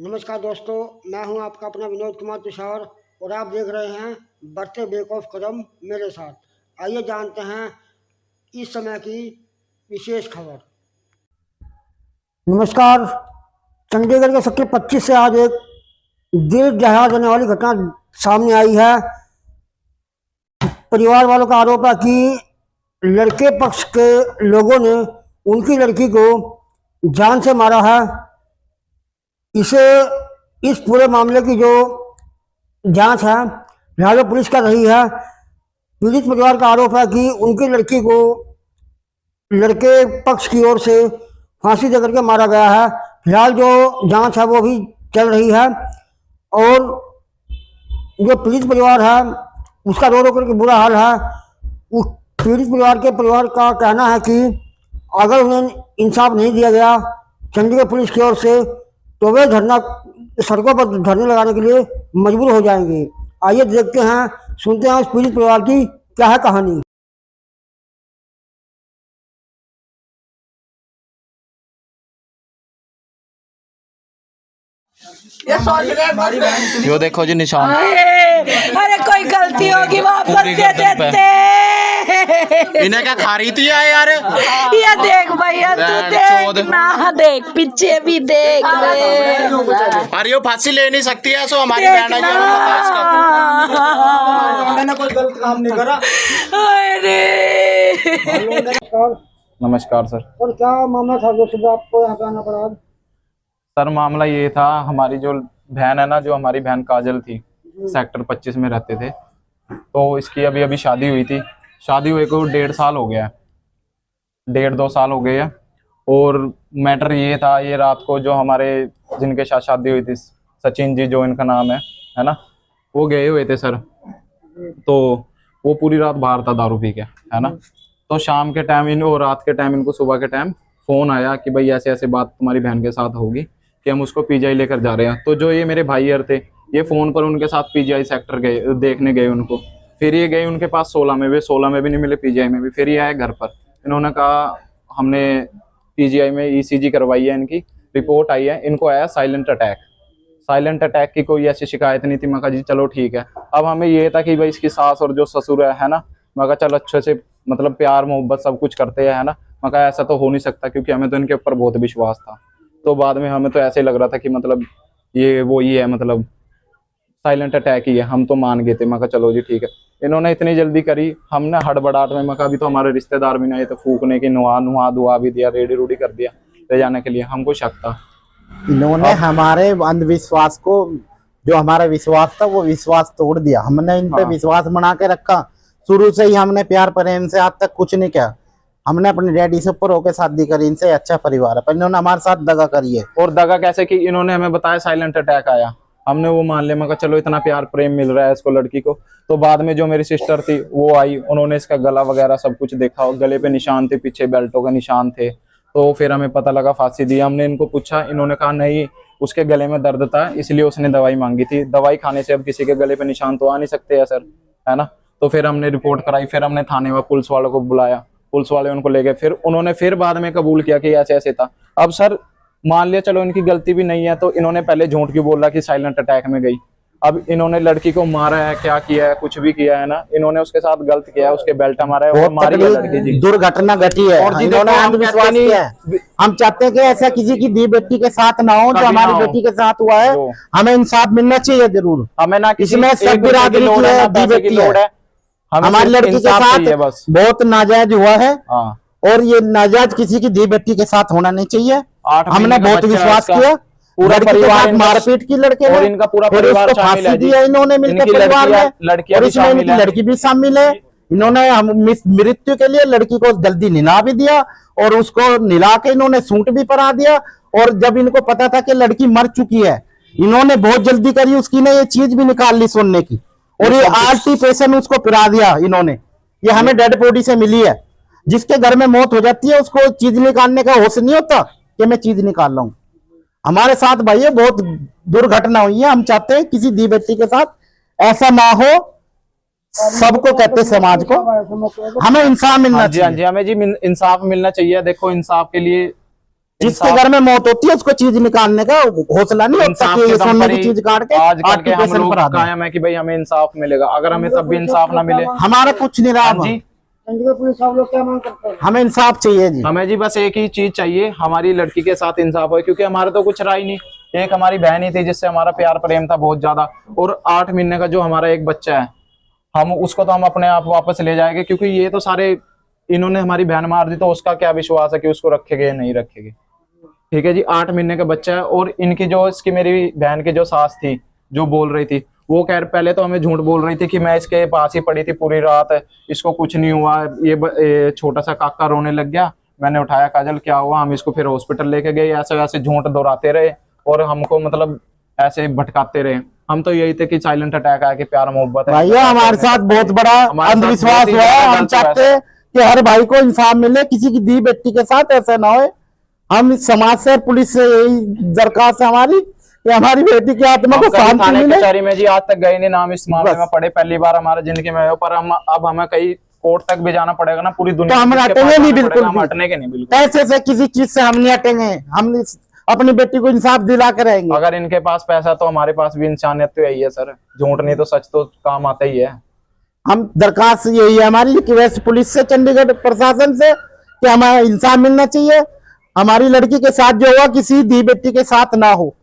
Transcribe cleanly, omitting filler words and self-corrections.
नमस्कार दोस्तों, मैं हूं आपका अपना विनोद कुमार तुषार और आप देख रहे हैं बढ़ते बेक ऑफ कदम मेरे साथ। आइए जानते हैं इस समय की विशेष खबर। नमस्कार। चंडीगढ़ के सेक्टर 25 से आज एक दिल दहला देने वाली घटना सामने आई है। परिवार वालों का आरोप है कि लड़के पक्ष के लोगों ने उनकी लड़की को जान से मारा है। इस पूरे मामले की जो जांच है फिलहाल पुलिस कर रही है। पीड़ित परिवार का आरोप है कि उनकी लड़की को लड़के पक्ष की ओर से फांसी देकर के मारा गया है। फिलहाल जो जांच है वो भी चल रही है और जो पीड़ित परिवार है उसका रो रो करके बुरा हाल है। उस पीड़ित परिवार का कहना है कि अगर उन्हें इंसाफ नहीं दिया गया चंडीगढ़ पुलिस की ओर से तो वे सड़कों पर धरने लगाने के लिए मजबूर हो जाएंगे। आइए देखते हैं, सुनते हैं इस पीड़ित परिवार की क्या है कहानी। यो देखो जी निशान। अरे कोई गलती होगी वापस दे देते। इन्हें क्या खा रही थी यार? ये देख भैया, तू देख ना, देख पीछे भी देख। अरे यो फांसी ले नहीं सकती है, सो हमारी बहन है। मैंने कोई गलत काम नहीं करा। अरे नमस्कार सर। सर क्या मामला था जो सुबह आपको यहाँ पे आना पड़ा? सर मामला ये था, हमारी जो बहन है ना, जो हमारी बहन काजल थी, सेक्टर 25 में रहते थे, तो इसकी अभी अभी शादी हुई थी। शादी हुए को 1.5 साल हो गया है, 1.5-2 साल हो गए हैं। और मैटर ये था, ये रात को जो हमारे जिनके साथ शादी हुई थी, सचिन जी जो इनका नाम है ना, वो गए हुए थे सर। तो वो पूरी रात बाहर था दारू पी के, है ना। तो शाम के टाइम और रात के टाइम इनको सुबह के टाइम फोन आया कि भाई ऐसे ऐसे बात तुम्हारी बहन के साथ होगी कि हम उसको पीजीआई लेकर जा रहे हैं। तो जो ये मेरे भाई यार थे, ये फ़ोन पर उनके साथ पीजीआई सेक्टर गए, देखने गए उनको। फिर ये गए उनके पास 16 में, वे 16 में भी नहीं मिले, पीजीआई में भी। फिर ये आए घर पर, इन्होंने कहा हमने पीजीआई में ईसीजी करवाई है, इनकी रिपोर्ट आई है, इनको आया साइलेंट अटैक। साइलेंट अटैक की कोई ऐसी शिकायत नहीं थी। मैं कहा जी चलो ठीक है। अब हमें ये था कि भाई इसकी सास और जो ससुर है ना, मैं कहा चलो अच्छे से मतलब प्यार मोहब्बत सब कुछ करते हैं, है ना। मैं कहा ऐसा तो हो नहीं सकता, क्योंकि हमें तो इनके ऊपर बहुत विश्वास था। तो बाद में हमें तो ऐसे ही लग रहा था कि मतलब ये वो ही है, मतलब साइलेंट अटैक ही है। हम तो मान गए थे। मैं कहा चलो जी ठीक है। इन्होंने इतनी जल्दी करी, हमने हड़बड़ाहट में, मैं कहा अभी तो हमारे रिश्तेदार भी नहीं, तो फूकने की नुआ दुआ भी दिया, रेडी रूडी कर दिया ले जाने के लिए। हमको शक था इन्होंने हमारे अंधविश्वास को, जो हमारा विश्वास था वो विश्वास तोड़ दिया। हमने इन पे विश्वास बना के रखा शुरू से ही। हमने प्यार प्रेम से आज तक कुछ नहीं किया। हमने अपने डैडी से ऊपर होकर शादी करी, इनसे अच्छा परिवार है, पर इन्होंने हमारे साथ दगा करी है। और दगा कैसे कि इन्होंने हमें बताया साइलेंट अटैक आया, हमने वो मान लिया। मैं कहा चलो इतना प्यार प्रेम मिल रहा है इसको लड़की को। तो बाद में जो मेरी सिस्टर थी वो आई, उन्होंने इसका गला वगैरह सब कुछ देखा, और गले पे निशान थे, पीछे बेल्टों के निशान थे। तो फिर हमें पता लगा फांसी दी। हमने इनको पूछा, इन्होंने कहा नहीं उसके गले में दर्द था इसलिए उसने दवाई मांगी थी। दवाई खाने से अब किसी के गले पे निशान तो आ नहीं सकते है सर, है ना। तो फिर हमने रिपोर्ट कराई, फिर हमने थाने में पुलिस वालों को बुलाया, पुलिस वाले उनको ले गए। फिर उन्होंने फिर बाद में कबूल किया कि ऐसे ऐसे था। अब सर मान लिया चलो इनकी गलती भी नहीं है, तो इन्होंने पहले झूठ क्यों बोला कि साइलेंट अटैक में गई। अब इन्होंने लड़की को मारा है, क्या किया है, कुछ भी किया है ना, इन्होंने उसके साथ गलत किया है, उसके बेल्ट मारा है और मारी है लड़की जी। दुर्घटना घटी है और इन्होंने अंधविश्वास किया है। हम चाहते हैं कि ऐसा किसी की दी बेटी के साथ ना हो जो हमारी बेटी के साथ हुआ है। हमें इंसाफ मिलना चाहिए जरूर। हमें ना इसमें सब बिरादरी की है, दी बेटी है। हमारी लड़की के साथ बहुत नाजायज हुआ है और ये नाजायज किसी की दी बेटी के साथ होना नहीं चाहिए। हमने बहुत विश्वास किया, पूरा परिवार मारपीट की लड़के और इनका पूरा परिवार शामिल है। दिया इन्होंने मिलकर परिवार में, और इसमें इनकी लड़की भी शामिल है। इन्होंने हम मृत्यु के लिए लड़की को जल्दी निला भी दिया और उसको निला के इन्होंने सूट भी पहना दिया। और जब इनको पता था कि लड़की मर चुकी है, इन्होंने बहुत जल्दी करी, उसकी ने ये चीज भी निकाल ली सोने की, और ये आरटी पेशेंट उसको पिला दिया इन्होंने। ये हमें डेड बॉडी से मिली है। जिसके घर में मौत हो जाती है उसको चीज निकालने का होश नहीं होता कि मैं चीज निकाल रहा हूं। हमारे साथ भाई ये बहुत दुर्घटना हुई है। हम चाहते हैं किसी दी बेटी के साथ ऐसा ना हो। सबको कहते समाज को हमें इंसाफ मिलना चाहिए। हाँ जी, हमें जी इंसाफ मिलना चाहिए। देखो इंसाफ के लिए जिसके घर में मौत होती है उसको चीज निकालने का हौसला नहीं होता इंसाफ कि के ये दम सोने पर की ही चीज काट के आज करके हम आर्टिफिशियल लोग पर आ जाए। कायम है कि भाई हमें इंसाफ मिलेगा। अगर हमें तब भी इंसाफ ना मिले, हमारा कुछ नहीं रहा हाँ अब। जी, चंडीगढ़ पुलिस आप लोग क्या मांग करते हैं? हमें इंसाफ चाहिए जी। हमें जी बस एक ही चीज चाहिए, हमारी लड़की के साथ इंसाफ हो, क्योंकि हमारा तो कुछ रहा ही नहीं। एक हमारी बहन ही थी जिससे हमारा प्यार प्रेम था बहुत ज्यादा, और 8 महीने का जो हमारा एक बच्चा है, हम उसको तो हम अपने आप वापस ले जाएंगे, क्योंकि ये तो सारे इन्होंने हमारी बहन मार दी, तो उसका क्या विश्वास है कि उसको रखेंगे या नहीं रखेंगे। ठीक है जी, 8 महीने का बच्चा है। और इनकी जो इसकी मेरी बहन की जो सास थी जो बोल रही थी, वो खैर पहले तो हमें झूठ बोल रही थी कि मैं इसके पास ही पड़ी थी पूरी रात, इसको कुछ नहीं हुआ, ये छोटा सा काका रोने लग गया, मैंने उठाया, काजल क्या हुआ, हम इसको फिर हॉस्पिटल लेके गए। ऐसे वैसे झूठ दोहराते रहे और हमको मतलब ऐसे भटकाते रहे। हम तो यही थे कि साइलेंट अटैक आया कि प्यार मोहब्बत है। भैया हमारे साथ बहुत बड़ा हमारे साथ अंधविश्वास बहुत ही हुआ है। ज्यादा हम गलत हुआ चाहते हैं कि हर भाई को इंसाफ मिले, किसी की दी बेटी के साथ ऐसा ना हो। हम इस समाज से, पुलिस से यही दरखास्त है हमारी कि हमारी बेटी की आत्मा हम को कभी शांति थाने मिले। कचहरी में जी आज तक गए नहीं, नाम इस मामले बस। में पड़े, पहली बार हमारे जिंदगी में हो, पर हम अब हमें कहीं कोर्ट तक भी जाना पड़ेगा ना, पूरी दुनिया तो हम जिसके हटेंगे पास नहीं जाना बिल्कुल पड़ेगा, हम भी। हटने के नहीं बिल्कुल। पैसे से किसी चीज से हम नहीं हटेंगे। हम अपनी बेटी को इंसाफ दिला के रहेंगे। अगर इनके पास पैसा तो हमारे पास भी इंसानियत तो यही है सर, झूठ नहीं तो सच तो काम आता ही है। हम दरखास्त यही है हमारी कि वेस्ट पुलिस से, चंडीगढ़ प्रशासन से, कि हमें इंसाफ मिलना चाहिए। हमारी लड़की के साथ जो हुआ किसी दी बेटी के साथ ना हो।